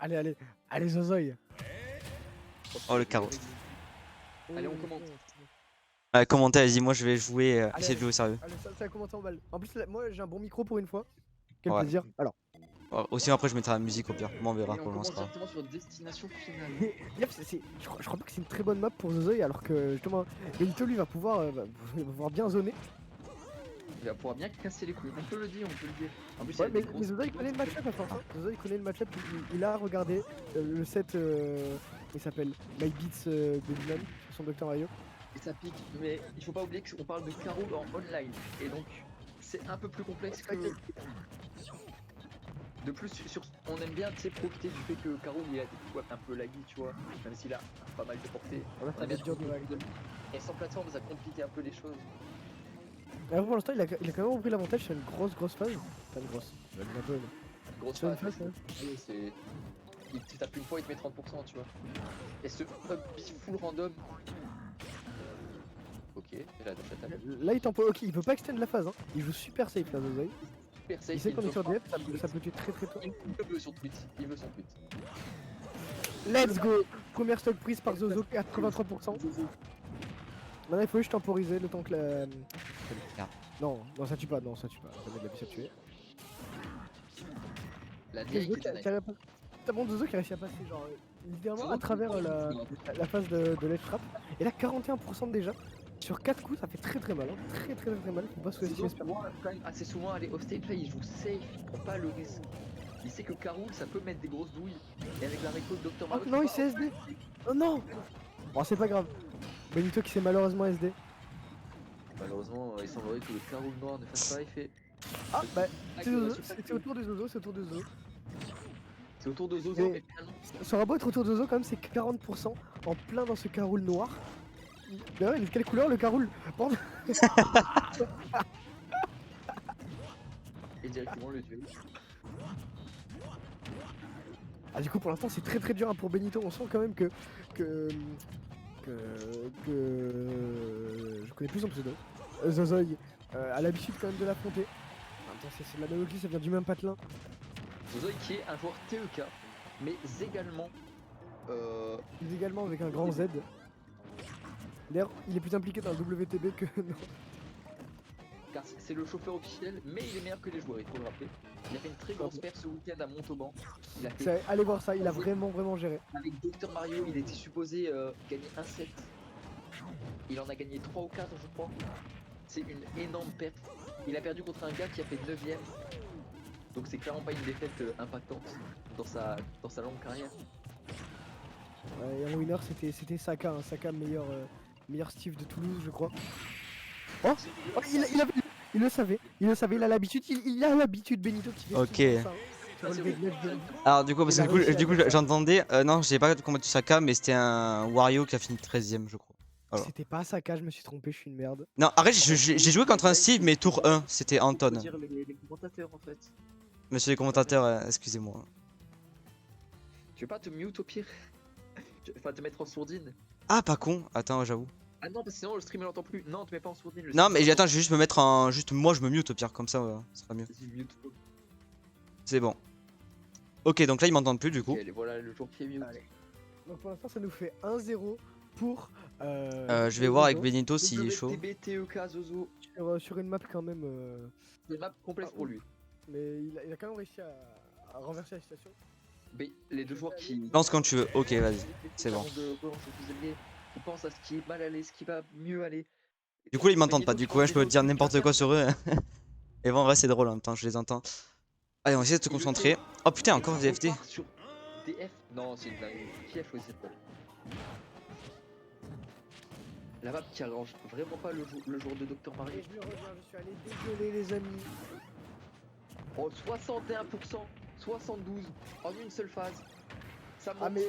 Allez, allez, allez, Zozoï. Oh le carreau. Allez, on commente. Commentez, vas-y, moi je vais jouer, Allez, essayer de jouer sérieux. Allez, ça a commencé en balle. En plus, là, moi j'ai un bon micro pour une fois. Quel Ouais. plaisir. Alors, Aussi après je mettrai la musique au pire, bon, on verra Et on pour le moment. commence c'est pas grave. directement sur destination finale. Yep, je crois pas que c'est une très bonne map pour Zozoï, alors que justement, Benito lui va pouvoir bien zoner. Il va pouvoir bien casser les couilles. On peut le dire, on peut le dire. En plus, Ouais, il y a mais des grosses Zozoï connaît le match-up à force. Hein. Zozoï connaît le match-up, il a regardé le set, il s'appelle My Beats de Dylan sur son Dr Mario. Et ça pique, mais il faut pas oublier qu'on parle de Carol en online. Et donc, c'est un peu plus complexe que. De plus, on aime bien profiter du fait que Carol il a des coups un peu laggy, tu vois, même s'il a pas mal de portée. Voilà, On a bien dur de lag. Et sans plateforme, ça complique un peu les choses. Alors pour l'instant, il a quand même repris l'avantage sur une grosse phase. Enfin, une grosse. Un peu, Grosse sur une phase, phase, c'est. Il te tape une fois, il te met 30%, tu vois. Et ce up full random. Ok, et là, donc, la table. Là, il tempo. Ok, il peut pas extend la phase. Hein. Il joue super safe là, Zozoï. Super safe, Il sait qu'on est sur veut DF, ça peut tuer très tôt. Il veut son tweet, il veut son tweet. Let's go. Première stock prise par Zozo, 83%. Maintenant, il faut juste temporiser le temps que la. Non, ça tue pas, ça met de la bise à tuer. La Derrick était nice. T'as bon Zozo qui a réussi à passer, genre, littéralement à travers la phase de l'edge trap. Et là, 41% déjà. Sur 4 coups, ça fait très mal. Hein. Très mal. Faut pas sous-estimer ce perso. Quand même assez souvent aller hostage, là il joue safe, il prend pas le risque. Il sait que Karou ça peut mettre des grosses douilles. Et avec la récolte Dr. Oh Mario. non, il s'est SD. Oh non. Bon, c'est pas grave. Benito qui s'est malheureusement SD. Malheureusement, il semblerait que le Karou noir ne fasse pas effet. Ah, bah, c'était autour de Zozo, C'est autour de Zozo, mais finalement. Ça aura beau être autour de Zozo, quand même, c'est 40% en plein dans ce caroule noir. D'ailleurs, il est de quelle couleur le caroule? Et directement le tuer. Ah, du coup, pour l'instant, c'est très dur hein, pour Benito. On sent quand même que je connais plus son pseudo. Zozoï a l'habitude quand même de l'affronter. En même temps, c'est de la même ça vient du même patelin. Zozo qui est un joueur TEK, mais également. Il est également avec un grand Z. D'ailleurs, il est plus impliqué dans le WTB que. Non. Car c'est le chauffeur officiel, mais il est meilleur que les joueurs, il faut le rappeler. Il a fait une très grosse perte ce week-end à Montauban. Il a fait... Allez voir ça, il a vraiment géré. Avec Dr Mario, il était supposé gagner un set. Il en a gagné 3 ou 4, je crois. C'est une énorme perte. Il a perdu contre un gars qui a fait 9ème. Donc c'est clairement pas une défaite impactante dans sa longue carrière. Et en winner, c'était Saka, hein. Saka meilleur Steve de Toulouse, je crois. Oh, il le savait, il a l'habitude, il a l'habitude Benito qui fait Ok. ça, Alors du coup, parce que du coup j'entendais, non j'ai pas combattu Saka, mais c'était un Wario qui a fini 13ème je crois. Voilà. C'était pas Saka, je me suis trompé, je suis une merde. Non, arrête, j'ai joué contre un Steve, mais tour 1, c'était Anton. Faut dire les commentateurs en fait. Monsieur les commentateurs, excusez-moi. Tu veux pas te mute au pire? Enfin te mettre en sourdine. Ah, pas con, attends, j'avoue. Ah non, parce que sinon le stream l'entend plus. Non, te mets pas en sourdine. Non, mais attends, je vais juste me mettre en. Juste moi, je me mute au pire, comme ça, ça sera mieux. C'est bon. Ok, donc là, ils m'entendent plus du coup. Ok, allez, voilà le jour qui est mute. Allez. Donc pour l'instant, ça nous fait 1-0 pour. Je vais voir avec Benito s'il est chaud. WTB, TEK, Zozo. Sur une map quand même. Une map complexe pour lui. Mais il a quand même réussi à renverser la situation. Mais les deux joueurs qui. Lance quand tu veux, ok, vas-y, c'est bon. Qui pensent à ce qui est mal aller, ce qui va mieux aller. Du coup, là, ils m'entendent pas, du coup, je peux dire n'importe quoi sur eux. Et bon, en vrai, c'est drôle en même temps, je les entends. Allez, on va essayer de se concentrer. Oh putain, encore DFT. Sur DF. Non, c'est une dinguerie. Qui a choisi cette map? La map qui arrange vraiment pas le jour de Dr Mario. Et je reviens, je suis allé dégueuler les amis. Oh, 61%, 72 en une seule phase. Ça monte. Ah mais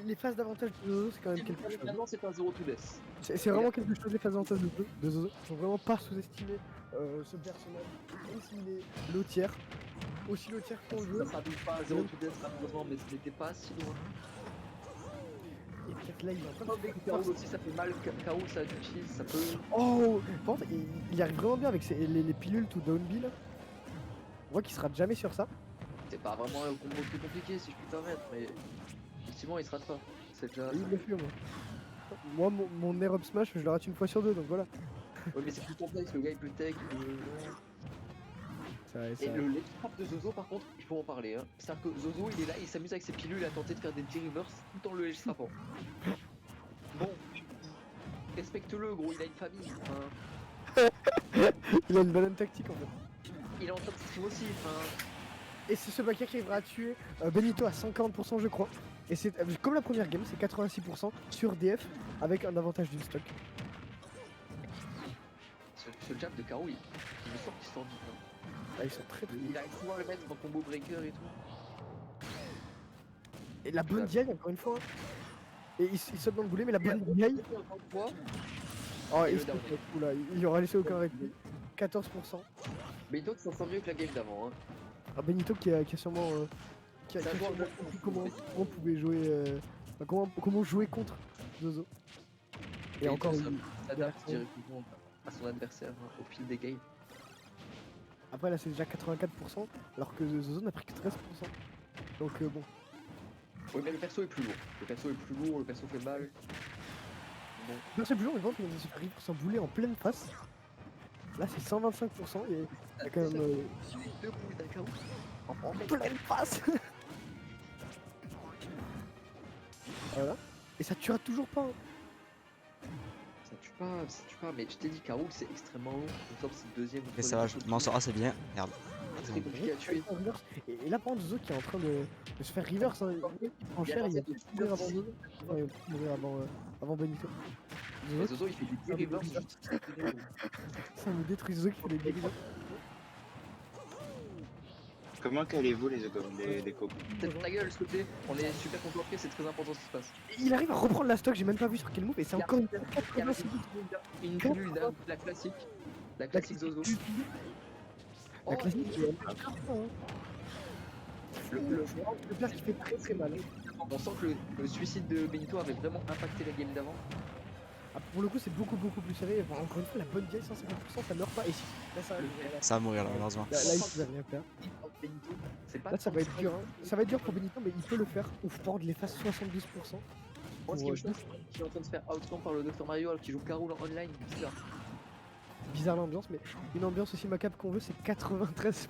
les phases d'avantage de Zozo c'est quand même quelque chose. Maintenant c'est un 0 to death. C'est vraiment quelque chose les phases d'avantage de Zozo. Faut vraiment pas sous-estimer ce personnage. Même s'il est low tier. Aussi low tier qu'on le veut. Ça s'habille pas à 0 to death malheureusement, mais ce n'était pas si loin. Et peut-être là il est en train de faire Kaoul aussi ça fait mal, Kaoul ça a du cheese, ça peut... Oh par contre il arrive vraiment bien avec les pilules tout down B là. On voit qu'il sera jamais sur ça. C'est pas vraiment un combo plus compliqué si je puis me permettre, mais effectivement il se rate pas. C'est déjà. Il le fait, moi. Moi, mon air up smash, je le rate une fois sur deux, donc voilà. Ouais, mais c'est plus complexe, le gars il peut tech, il peut. C'est vrai, Et c'est vrai. le ledge trap de Zozo par contre, il faut en parler. Hein. C'est-à-dire que Zozo il est là, il s'amuse avec ses pilules à tenter de faire des D-reverse tout en le ledge trappant. Bon, respecte-le gros, il a une famille. Enfin, Il a une bonne tactique en fait. il est en train de stream aussi. Enfin, Et c'est ce backer qui arrivera à tuer Benito à 50% je crois. Et c'est comme la première game, c'est 86% sur DF avec un avantage d'une stock. ce jab de Karo, il me sort qu'il sort vite. Hein. Ah, ils sont très très Il arrive souvent à le mettre en combo breaker et tout. Et la bonne DI encore une fois. Hein. Et il saute dans le boulet, mais la bonne DI. Oh, Et il le se down. fait coup là, il aura laissé aucun répit. 14%. Benito qui s'en sort mieux que la game d'avant. Hein. Ah, Benito qui a sûrement. Qui a C'est un joueur sûrement de compris comment on pouvait jouer. Comment jouer contre Zozo. Et Benito encore une. s'adapte directement à son adversaire hein, au fil des games. Après là c'est déjà 84%, alors que Zozo n'a pris que 13%. Donc bon. Oui, mais le perso est plus lourd. Le perso est plus lourd, le perso fait mal. Bon. Non, c'est plus long, mais bon, il a se faire sans boulet en pleine face. Là, c'est 125%. Il y a quand même. Deux boules d'un KO. En Pleine face. Voilà. Et ça tuera toujours pas. Hein. Ça tue pas, mais je t'ai dit, Karul c'est extrêmement long. Il me semble que c'est le deuxième. Et ça va, je m'en sors assez bien. Merde. C'est très compliqué à tuer. Et là, par contre, Zozo qui est en train de se faire reverse. Hein. Il prend cher, il va mourir avant Zozo. Ouais, il va mourir avant Benito. Mais Zozo il fait des reverse. Ça me détruit Zozo qui fait des dégâts. Comment qu'allez-vous les copos? Tête ta gueule, s'il te plaît. On est super concentrés, c'est très important ce qui se passe. Il arrive à reprendre la stock, j'ai même pas vu sur quel move, et c'est encore une 86. Une pilule d'âme, la classique. La classique Zozo. La classique, Oh, qui est le père qui fait très très mal. on sent que le suicide de Benito avait vraiment impacté la game d'avant. Ah, pour le coup, c'est beaucoup plus serré. Enfin, encore une fois, la bonne vieille 150%, ça meurt pas. Et si, là, Ça va mourir là, malheureusement. là, il va rien faire. Benito, c'est pas Là, ça va être dur. Hein. Ça va être dur pour Benito, mais il peut le faire. Ouf, Pord les fasse 72%. Moi, ce qui me choque, c'est qu'il est en train de se faire outcomb par le Dr Mario alors qu'il joue Karul en online. Bizarre. Bizarre l'ambiance, mais une ambiance aussi macabre qu'on veut, c'est 93%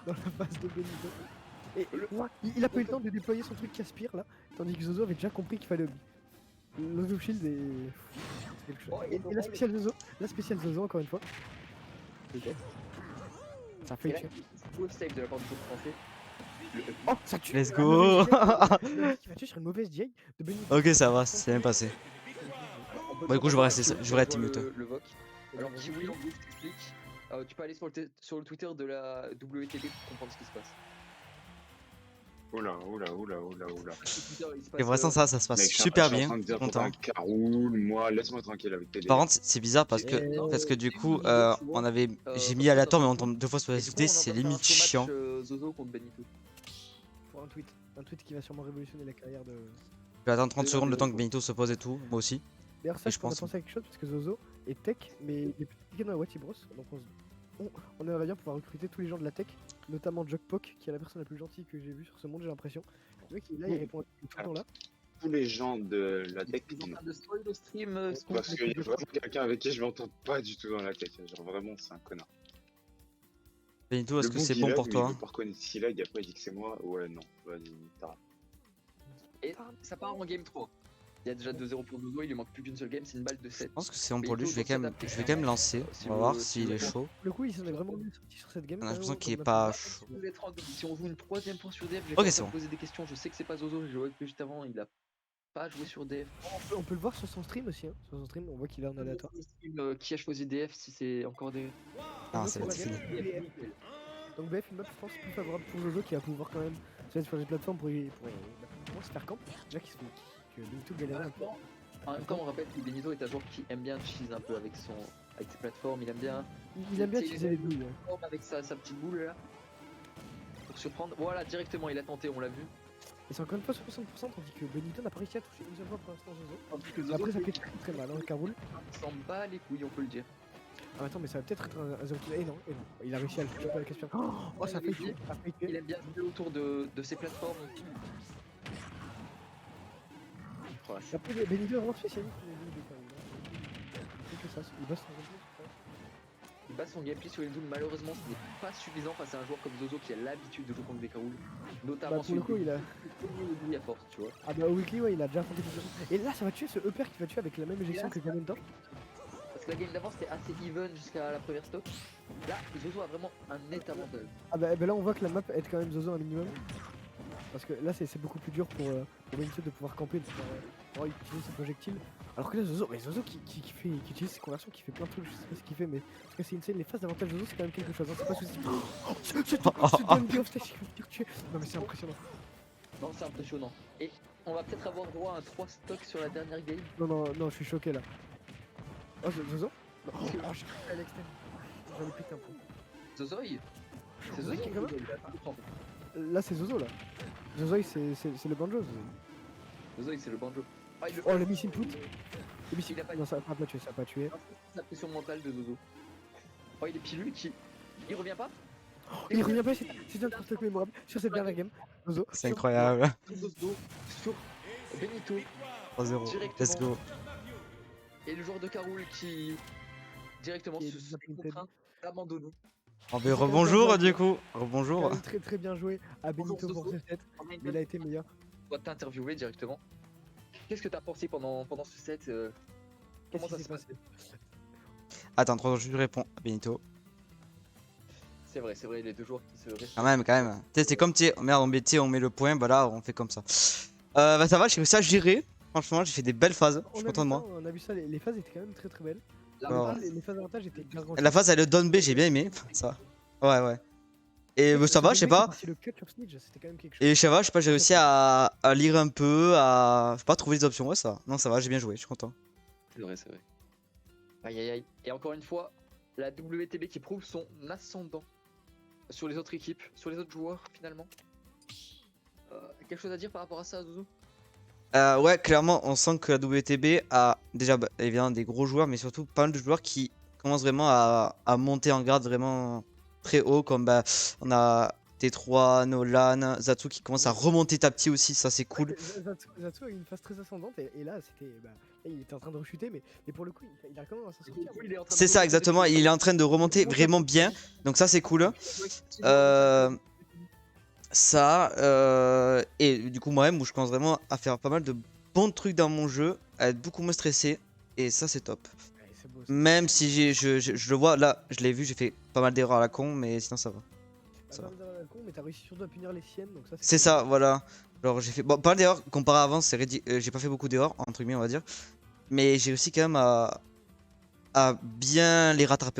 dans la phase de Benito. Et il a pas eu le temps de déployer son truc qui aspire là, tandis que Zozo avait déjà compris qu'il fallait l'Ozo Shield et. C'est quelque chose. Et la spéciale Zozo encore une fois. Ça fait Et là, tuer. full save de la part du groupe français. Oh, ça tue. Let's La go. mauvaise DI, qui va tuer sur une mauvaise DI de Benito. Ok, ça va, c'est bien passé. Bah, du coup, je vais rester mute. Le VOC. Alors, Kiwi, en gros, je t'explique. Tu peux aller sur le Twitter de la WTB pour comprendre ce qui se passe. Oula. Et pour l'instant, ça se passe Mec, super je suis bien. en train de dire Content. Caroul, moi, laisse-moi tranquille avec TD. Par contre, c'est bizarre parce que du coup, j'ai mis aléatoire, mais on tombe deux fois sur la société, c'est limite chiant. Zozo contre Benito. Pour un tweet qui va sûrement révolutionner la carrière de. Je vais attendre 30 secondes le temps que Benito se pose et tout, moi aussi. D'ailleurs, ça, je je pense pense- penser à quelque chose parce que Zozo est tech, mais il est plutôt dans la Wati Bros. Donc on aimerait bien pouvoir recruter tous les gens de la tech, notamment Jokpok, qui est la personne la plus gentille que j'ai vue sur ce monde, j'ai l'impression. Le mec, il est là, il répond à tout le temps là. Tous les gens de la tech, Ils sont en train de spoil le stream. parce qu'il y a vraiment quelqu'un avec qui je m'entends pas du tout dans la tech. Genre vraiment, c'est un connard. Benito, est-ce Le que bon c'est qui bon lag, pour mais toi? Il veut pas reconnaître s'il lag, après il dit que c'est moi. Ouais, non, vas-y, t'arrêtes. Et ça part en game 3. Il y a déjà 2-0 pour Zozo, il lui manque plus qu'une seule game, c'est une balle de 7. Je pense que c'est bon pour lui, je vais quand même lancer. On va voir s'il est chaud. Le coup, il s'en est vraiment bien sorti sur cette game. On a l'impression qu'il est quand même, pas on a chaud. Si on joue une troisième fois sur DF, je vais Ok, commencer c'est à bon. poser des questions. Je sais que c'est pas Zozo, j'ai joué avec lui juste avant, il a pas joué sur DF. on peut le voir sur son stream aussi. Hein. Sur son stream, on voit qu'il est en aléatoire. Qui a choisi DF si c'est encore des. Ah, ça va être fini. Donc BF, une map, je pense, plus favorable pour Zozo qui va pouvoir quand même se mettre sur les plateformes pour se faire camp. Déjà qu'il se fait que Benito galérait un peu. En même temps, on rappelle que Benito est un joueur qui aime bien cheese un peu avec ses plateformes, il aime bien Il aime bien utiliser les douilles. Ouais. avec sa petite boule là. Pour surprendre. Voilà, directement, il a tenté, on l'a vu. Et c'est encore une fois 60%, tandis que Benito n'a pas réussi à toucher une seule fois pour l'instant Zozo. Tandis que Zozo, Après, ça fait très mal, hein, Caroul. il s'en bat les couilles, on peut le dire. Ah attends mais ça va peut-être être un zéro kill. Non, il a réussi à le choper avec Caspian. Oh ça a failli tuer, ça a failli Il tuer. aime bien jouer autour de ces plateformes. Oh, Et après Benito est vraiment spécialiste sur les zooms quand même. C'est que ça, il bosse son gameplay, c'est ça. il bat son gameplay sur les zooms, malheureusement ce n'est pas suffisant face à un joueur comme Zozo qui a l'habitude de jouer contre Bekaroul. Notamment Bah pour le coup il a... il a force, tu vois. Ah bah au weekly ouais il a déjà affronté plusieurs. Et là ça va tuer ce upper qui va tuer avec la même éjection que Ganondorf. Parce que la game d'avant c'était assez even jusqu'à la première stock. Là, Zozo a vraiment un net avantage. Ah bah là on voit que la map aide quand même Zozo un minimum. Parce que là c'est beaucoup plus dur pour Benito de pouvoir camper, de pouvoir utiliser ses projectiles. Alors que là Zozo, mais Zozo qui utilise ses conversions, qui fait plein de trucs, je sais pas ce qu'il fait mais parce que c'est insane, les phases d'avantage Zozo c'est quand même quelque chose, hein, c'est pas souci. Oh, ce Dundee of stage qui va me tuer. Non mais c'est impressionnant. Non, c'est impressionnant. Et on va peut-être avoir droit à un 3 stock sur la dernière game. Non je suis choqué là. Oh Zozo. Non, oh j'ai cru à l'extérieur. J'en ai pété un peu. Zozoï. C'est Zozoï qui est Zozo. Là c'est Zozo là. Zozo c'est le banjo. Zozoï c'est le banjo. Ah, il le Oh le missile put. Le missile. Il a pas- Non ça va pas tuer, ça va pas tuer. la pression mentale de Zozo. Oh, il est pilu qui. Il revient pas. Il revient pas, c'est un truc mémorable sur cette dernière game. Zozo. C'est sur- incroyable. Zozo sur Benito 3-0. Let's go. et le joueur de Karoul qui directement Qui est se déjà sont contraints d'abandonner. Oh, mais rebonjour du coup. Rebonjour. Quand même très bien joué à Benito pour ce set, mais il a été meilleur. On va t'interviewer directement. Qu'est-ce que t'as pensé pendant ce set Comment ça Qu'est-ce s'est qui passé? Attends, 3 secondes, je réponds à Benito. C'est vrai, les deux joueurs qui se restent. Quand même. Tu sais, c'est comme, tu sais, merde, on met le point, bah là, on fait comme ça. Bah ça va, j'ai réussi à gérer. Franchement, j'ai fait des belles phases. Je suis content de moi. On a vu ça, les phases étaient quand même très belles. Alors, Les phases d'avantage étaient bien la phase, elle est down B, j'ai bien aimé. Ça. Ouais. Et ça va, je sais pas. Le cut sur Snitch, c'était quand même quelque chose. Et je sais pas, j'ai réussi à lire un peu, je sais pas, trouver des options. Ouais, ça va. Non, ça va, j'ai bien joué, je suis content. C'est vrai. Aïe. Et encore une fois, la WTB qui prouve son ascendant sur les autres équipes, sur les autres joueurs finalement. Quelque chose à dire par rapport à ça, Zozo? Ouais, clairement, on sent que la WTB a déjà évidemment des gros joueurs, mais surtout pas mal de joueurs qui commencent vraiment à monter en grade vraiment très haut. Comme on a T3, Nolan, Zatsu qui commence à remonter petit à petit aussi, ça c'est cool. Zatsu a eu une phase très ascendante et là, c'était, là, il était en train de rechuter, mais pour le coup, il a quand même à s'en sortir. C'est ça, exactement, il est en train de remonter vraiment bien, donc ça c'est cool. Et du coup moi-même où je commence vraiment à faire pas mal de bons trucs dans mon jeu, à être beaucoup moins stressé, et ça c'est top. Ouais, c'est beau, ça. Même si je le vois, là je l'ai vu, j'ai fait pas mal d'erreurs à la con, mais sinon ça va. T'as pas mal d'erreurs à la con, mais t'as réussi surtout à punir les siennes, donc ça C'est ça, voilà. Alors j'ai fait pas mal d'erreurs comparé à avant, j'ai pas fait beaucoup d'erreurs, entre guillemets on va dire. Mais j'ai réussi quand même à bien les rattraper.